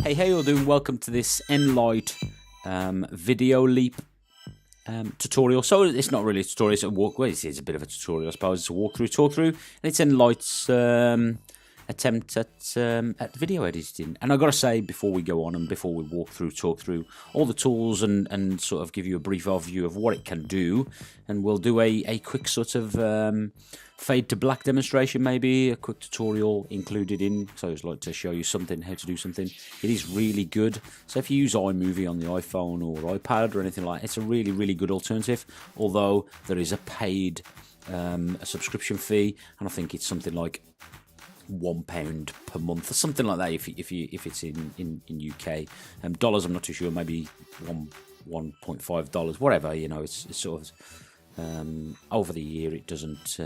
Hey, how you all doing? Welcome to this Enlight Video Leap tutorial. So it's not really a tutorial, it's a walk. Well, it's a bit of a tutorial, I suppose. It's a walkthrough, talkthrough, and it's Enlight's attempt at video editing. And I've got to say, before we go on and before we walk through, talk through all the tools and sort of give you a brief overview of what it can do, and we'll do a quick sort of fade to black demonstration, maybe a quick tutorial included in. So I'd like to show you something, how to do something. It is really good. So if you use iMovie on the iPhone or iPad or anything like that, it's a really good alternative. Although there is a paid a subscription fee, and I think it's something like £1 per month or something like that if it's in UK. Dollars, I'm not too sure, maybe $1.5, whatever. You know, it's sort of over the year it doesn't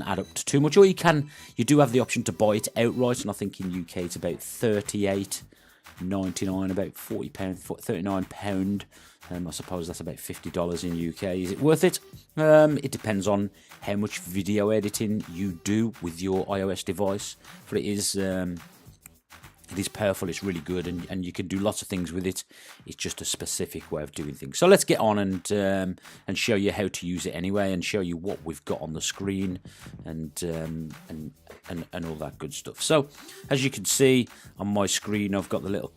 add up to too much. Or you do have the option to buy it outright, and I think in UK it's about £38.99, about £40, £39. I suppose that's about $50 in UK. Is it worth it? It depends on how much video editing you do with your iOS device. But it is powerful, it's really good, and you can do lots of things with it. It's just a specific way of doing things. So let's get on and show you how to use it anyway, and show you what we've got on the screen and all that good stuff. So as you can see on my screen, I've got the little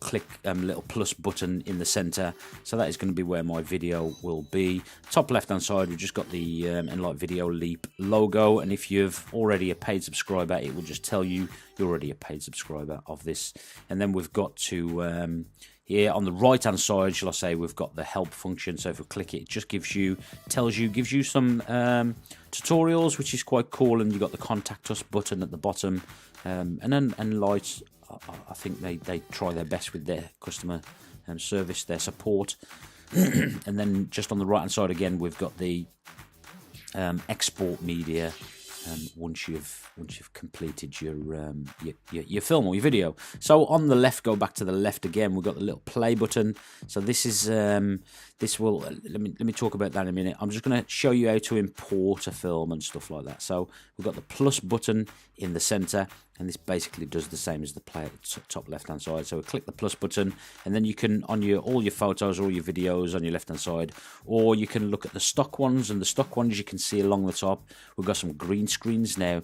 little plus button in the center. So that is going to be where my video will be. Top left hand side, we've just got the Enlight Video Leap logo, and if you've already a paid subscriber, it will just tell you you're already a paid subscriber of this. And then we've got to here on the right hand side, shall I say, we've got the help function. So if we click it, it just gives you some tutorials, which is quite cool. And you've got the contact us button at the bottom. And then Enlight, I think they try their best with their customer service, their support. And then just on the right hand side again, we've got the export media. Once you've completed your film or your video. So on the left, go back to the left again, we've got the little play button. So this is this will let me talk about that in a minute. I'm just going to show you how to import a film and stuff like that. So we've got the plus button in the center, and this basically does the same as the play at the top left hand side. So we click the plus button, and then you can, on all your photos, all your videos on your left hand side, or you can look at the stock ones, and the stock ones you can see along the top. We've got some green screens now.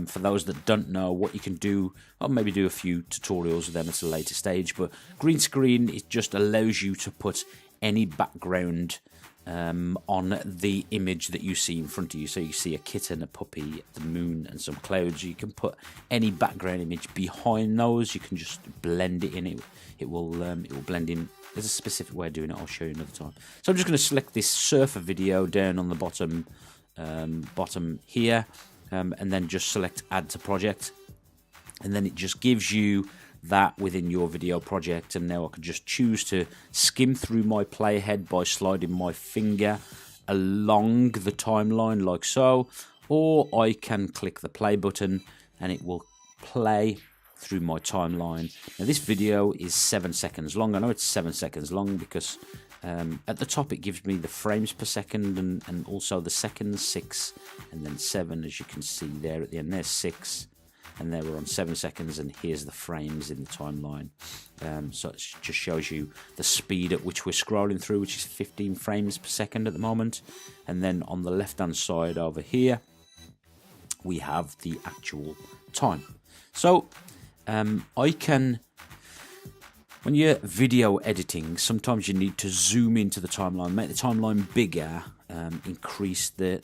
For those that don't know what you can do, I'll maybe do a few tutorials with them at a later stage, but green screen, it just allows you to put any background on the image that you see in front of you. So you see a kitten, a puppy, the moon, and some clouds. You can put any background image behind those. You can just blend it in. It will blend in. There's a specific way of doing it. I'll show you another time. So I'm just going to select this surfer video down on the bottom here, and then just select add to project, and then it just gives you that within your video project. And now I can just choose to skim through my playhead by sliding my finger along the timeline like so, or I can click the play button and it will play through my timeline. Now this video is 7 seconds long. I know it's 7 seconds long because at the top it gives me the frames per second and also the seconds, 6 and then 7, as you can see there at the end. There's 6, and there we're on 7 seconds, and here's the frames in the timeline. So it just shows you the speed at which we're scrolling through, which is 15 frames per second at the moment. And then on the left hand side over here, we have the actual time. So I can, when you're video editing, sometimes you need to zoom into the timeline, make the timeline bigger, increase the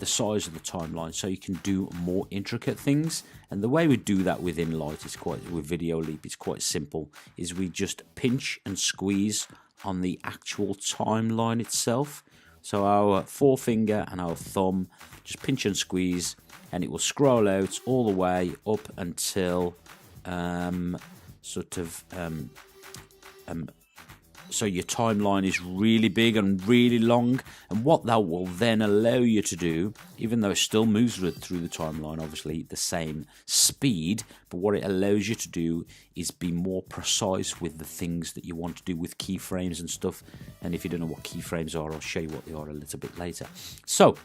size of the timeline so you can do more intricate things. And the way we do that with Enlight with Video Leap, it's quite simple. Is we just pinch and squeeze on the actual timeline itself. So our forefinger and our thumb, just pinch and squeeze, and it will scroll out all the way up until so your timeline is really big and really long. And what that will then allow you to do, even though it still moves through the timeline, obviously the same speed, but what it allows you to do is be more precise with the things that you want to do with keyframes and stuff. And if you don't know what keyframes are, I'll show you what they are a little bit later. So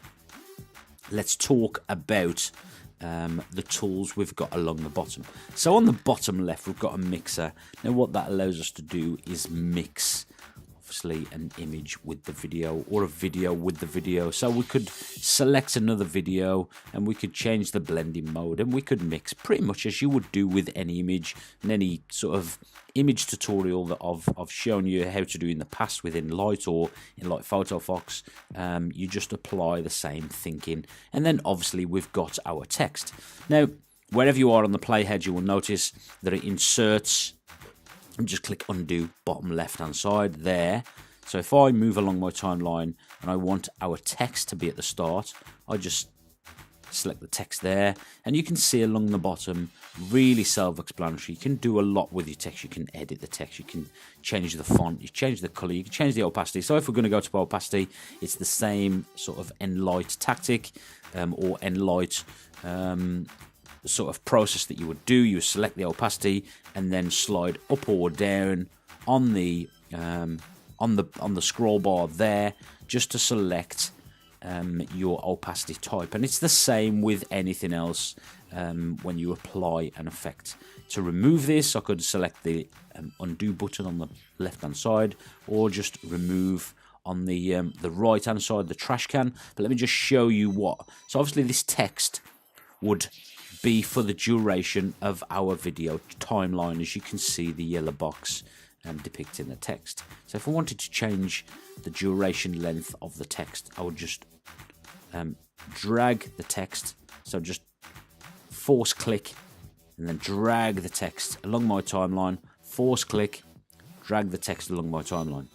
let's talk about the tools we've got along the bottom. So on the bottom left, we've got a mixer. Now what that allows us to do is mix, obviously, an image with the video or a video with the video. So we could select another video and we could change the blending mode, and we could mix pretty much as you would do with any image and any sort of image tutorial that I've shown you how to do in the past within Light or in like PhotoFox. You just apply the same thinking, and then obviously we've got our text. Now wherever you are on the playhead, you will notice that it inserts, and just click undo bottom left hand side there. So if I move along my timeline and I want our text to be at the start, I just select the text there, and you can see along the bottom, really self-explanatory. You can do a lot with your text. You can edit the text, you can change the font, you change the color, you can change the opacity. So if we're going to go to opacity, it's the same sort of Enlight tactic or Enlight sort of process that you would do. You select the opacity and then slide up or down on the scroll bar there, just to select your opacity type. And it's the same with anything else when you apply an effect. To remove this, I could select the undo button on the left hand side, or just remove on the right hand side, the trash can. But let me just show you what. So obviously this text would be for the duration of our video timeline, as you can see the yellow box depicting the text. So if I wanted to change the duration length of the text, I would just drag the text. So just force click and then drag the text along my timeline, force click, drag the text along my timeline.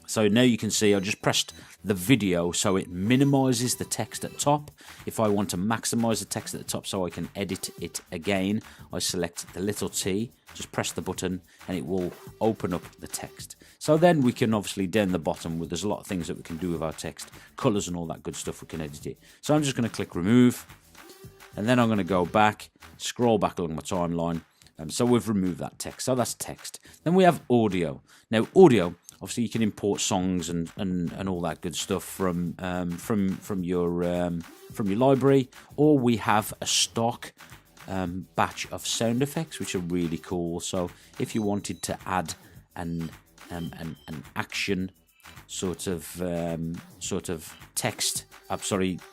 So now you can see I just pressed the video, so it minimizes the text at the top. If I want to maximize the text at the top so I can edit it again, I select the little T, just press the button, and it will open up the text. So then we can obviously down the bottom, where there's a lot of things that we can do with our text, colors and all that good stuff, we can edit it. So I'm just going to click remove, and then I'm going to go back, scroll back along my timeline. So we've removed that text. So that's text. Then we have audio. Now audio, obviously you can import songs and all that good stuff from your library, or we have a stock batch of sound effects which are really cool. So if you wanted to add an action sort of text,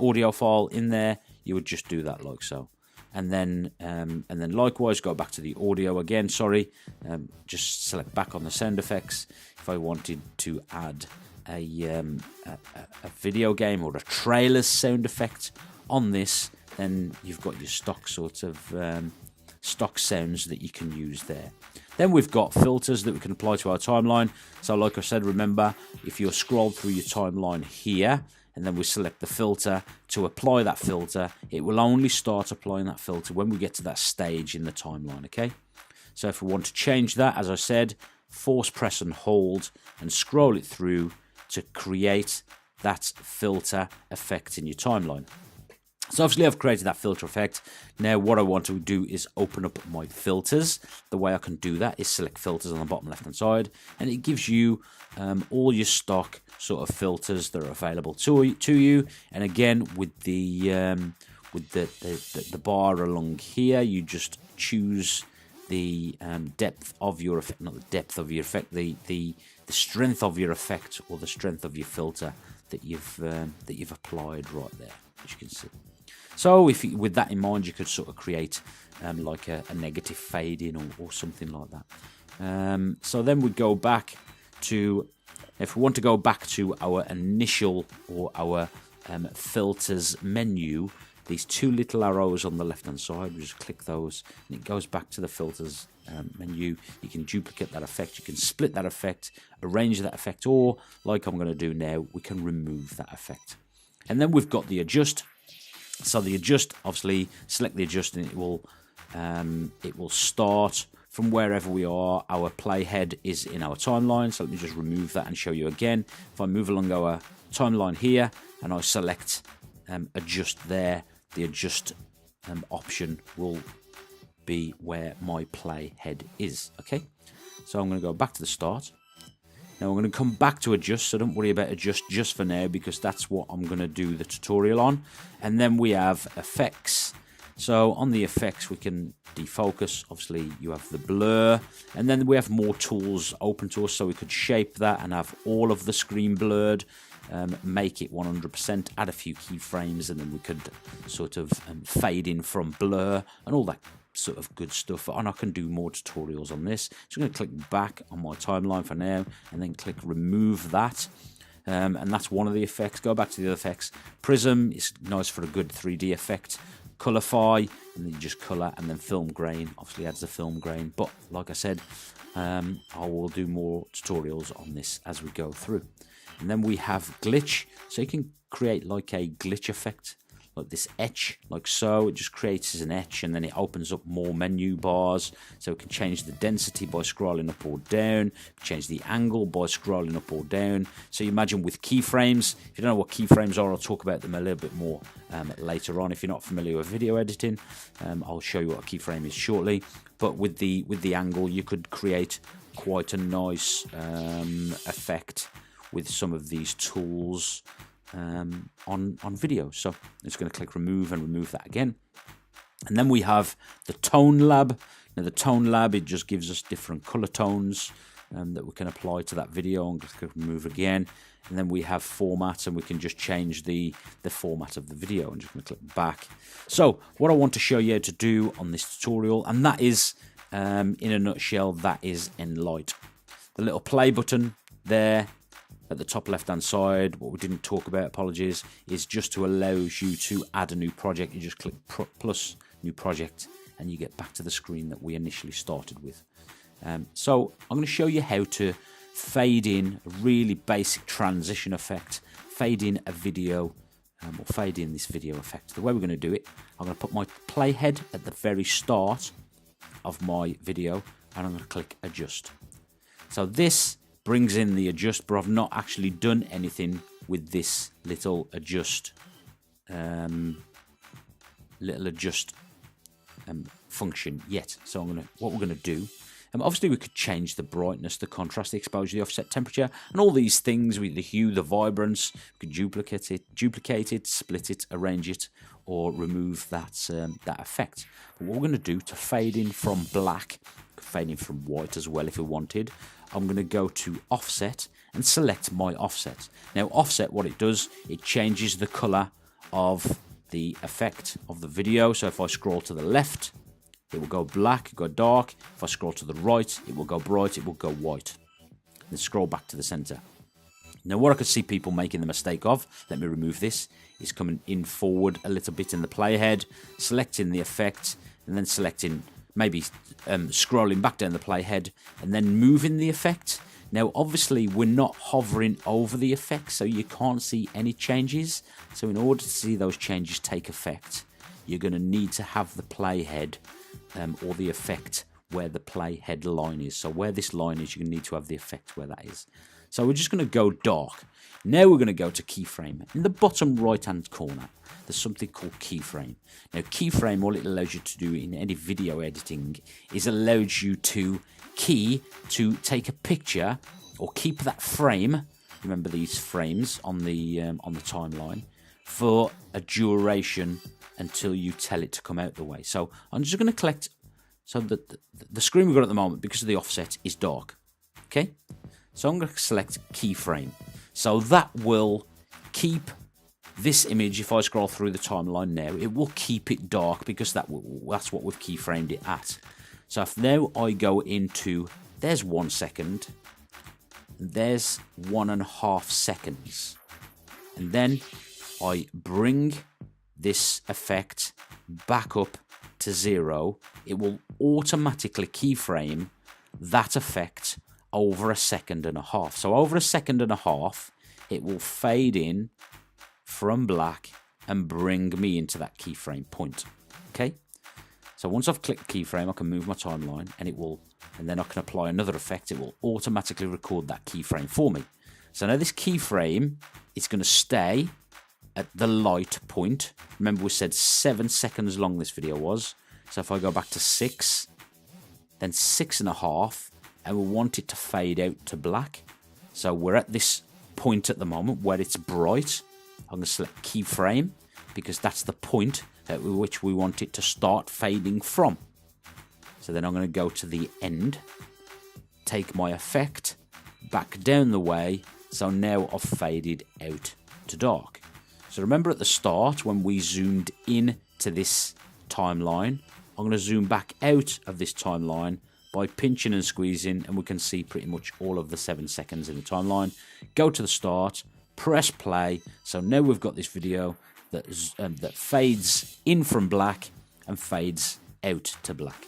audio file in there, you would just do that like so. And then likewise go back to the audio again. Just select back on the sound effects. If I wanted to add a video game or a trailer sound effect on this, then you've got your stock sort of stock sounds that you can use there. Then we've got filters that we can apply to our timeline. So like I said, remember, if you scroll through your timeline here, and then we select the filter to apply that filter, it will only start applying that filter when we get to that stage in the timeline, okay? So if we want to change that, as I said, force press and hold and scroll it through to create that filter effect in your timeline. So obviously I've created that filter effect. Now what I want to do is open up my filters. The way I can do that is select filters on the bottom left hand side, and it gives you all your stock sort of filters that are available to you. And again, with the bar along here, you just choose the depth of your effect, not the depth of your effect, the strength of your effect, or the strength of your filter that you've applied right there, as you can see. So with that in mind, you could sort of create like a negative fade in or something like that. So then we go back to, if we want to go back to our initial or our filters menu, these two little arrows on the left hand side, we just click those and it goes back to the filters menu. You can duplicate that effect, you can split that effect, arrange that effect, or like I'm going to do now, we can remove that effect. And then we've got the adjust. So the adjust, obviously select the adjust, and it will start from wherever we are. Our playhead is in our timeline, so let me just remove that and show you again. If I move along our timeline here and I select adjust there, the adjust option will be where my playhead is. Okay, so I'm going to go back to the start. Now I'm going to come back to adjust, so don't worry about adjust just for now, because that's what I'm going to do the tutorial on. And then we have effects. So on the effects, we can defocus. Obviously, you have the blur, and then we have more tools open to us. So we could shape that and have all of the screen blurred, make it 100%, add a few keyframes, and then we could sort of fade in from blur and all that sort of good stuff. And I can do more tutorials on this. So I'm going to click back on my timeline for now, and then click remove that. And that's one of the effects. Go back to the other effects. Prism is nice for a good 3D effect. Colorify, and then you just color, and then film grain obviously adds the film grain. But like I said, I will do more tutorials on this as we go through. And then we have glitch, so you can create like a glitch effect, like this etch, like so. It just creates as an etch, and then it opens up more menu bars. So it can change the density by scrolling up or down, change the angle by scrolling up or down. So you imagine with keyframes, if you don't know what keyframes are, I'll talk about them a little bit more later on. If you're not familiar with video editing, I'll show you what a keyframe is shortly. But with the angle, you could create quite a nice effect with some of these tools on video. So I'm just going to click remove and remove that again. And then we have the Tone Lab. Now the Tone Lab, it just gives us different color tones that we can apply to that video. I'm going to click remove again. And then we have format, and we can just change the format of the video. I'm just going to click back. So what I want to show you how to do on this tutorial, and that is, in a nutshell, that is Enlight. The little play button there at the top left hand side, what we didn't talk about, apologies, is just to allow you to add a new project. You just click plus new project, and you get back to the screen that we initially started with. So I'm going to show you how to fade in a really basic transition effect, fade in a video, or fade in this video effect. The way we're going to do it, I'm going to put my playhead at the very start of my video, and I'm going to click adjust. So this brings in the adjust, but I've not actually done anything with this little adjust function yet. So what we're going to do, obviously we could change the brightness, the contrast, the exposure, the offset temperature, and all these things with the hue, the vibrance. We could duplicate it, split it, arrange it, or remove that effect. But what we're going to do to fade in from black, fade in from white as well if we wanted, I'm going to go to offset and select my offset. Now offset, what it does, it changes the color of the effect of the video. So if I scroll to the left, it will go black, go dark. If I scroll to the right, it will go bright, it will go white. Then scroll back to the center. Now what I could see people making the mistake of, let me remove this, is coming in forward a little bit in the playhead, selecting the effect, and then selecting, maybe scrolling back down the playhead, and then moving the effect. Now obviously we're not hovering over the effect, so you can't see any changes. So in order to see those changes take effect, you're going to need to have the playhead or the effect where the playhead line is. So where this line is, you need to have the effect where that is. So we're just going to go dark. Now we're going to go to keyframe. In the bottom right hand corner, there's something called keyframe. Now keyframe, all it allows you to do in any video editing is allows you to take a picture or keep that frame. Remember these frames on the timeline for a duration until you tell it to come out the way. So I'm just going to collect. So the screen we've got at the moment, because of the offset, is dark. Okay. So I'm going to select keyframe. So that will keep this image, if I scroll through the timeline now, it will keep it dark because that's what we've keyframed it at. So if now I go into, there's 1 second, there's 1.5 seconds, and then I bring this effect back up to 0, it will automatically keyframe that effect over 1.5 seconds. So over 1.5 seconds, it will fade in from black and bring me into that keyframe point. Okay. So once I've clicked keyframe, I can move my timeline, and then I can apply another effect. It will automatically record that keyframe for me. So now this keyframe is going to stay at the light point. Remember, we said 7 seconds long this video was. So if I go back to 6, then 6.5, and we want it to fade out to black. So we're at this point at the moment where it's bright. I'm going to select keyframe. because that's the point at which we want it to start fading from. So then I'm going to go to the end, take my effect back down the way, so now I've faded out to dark. So remember at the start when we zoomed in to this timeline, I'm going to zoom back out of this timeline by pinching and squeezing, and we can see pretty much all of the 7 seconds in the timeline. Go to the start, press play, so now we've got this video that fades in from black and fades out to black.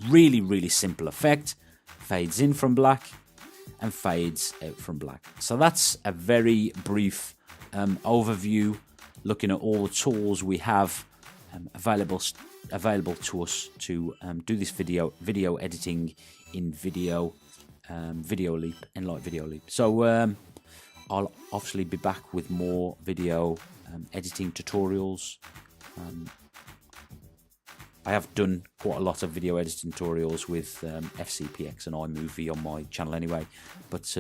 Really, really simple effect. Fades in from black and fades out from black. So that's a very brief overview, looking at all the tools we have available to us to do this video editing in VideoLeap, Enlight VideoLeap. So I'll obviously be back with more video editing tutorials. I have done quite a lot of video editing tutorials with FCPX and iMovie on my channel anyway, but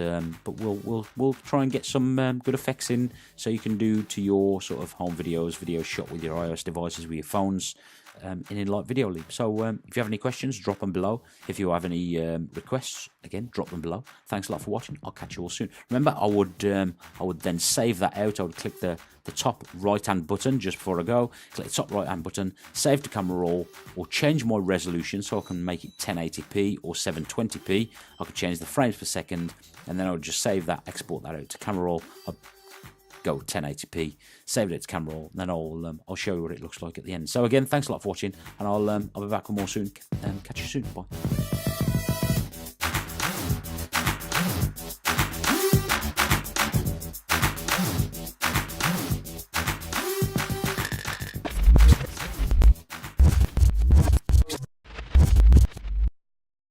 we'll try and get some good effects in, so you can do to your sort of home videos shot with your iOS devices, with your phones, in Enlight VideoLeap. So if you have any questions, drop them below. If you have any requests, again, drop them below. Thanks a lot for watching. I'll catch you all soon. Remember, I would then save that out. I would click the top right hand button just before I go. Click the top right hand button, save to camera roll, or change my resolution so I can make it 1080p or 720p. I could change the frames per second, and then I would just save that, export that out to camera roll. I'll go 1080p, save it to camera roll, and then I'll show you what it looks like at the end. So again, thanks a lot for watching, and I'll be back with more soon. Catch you soon. Bye.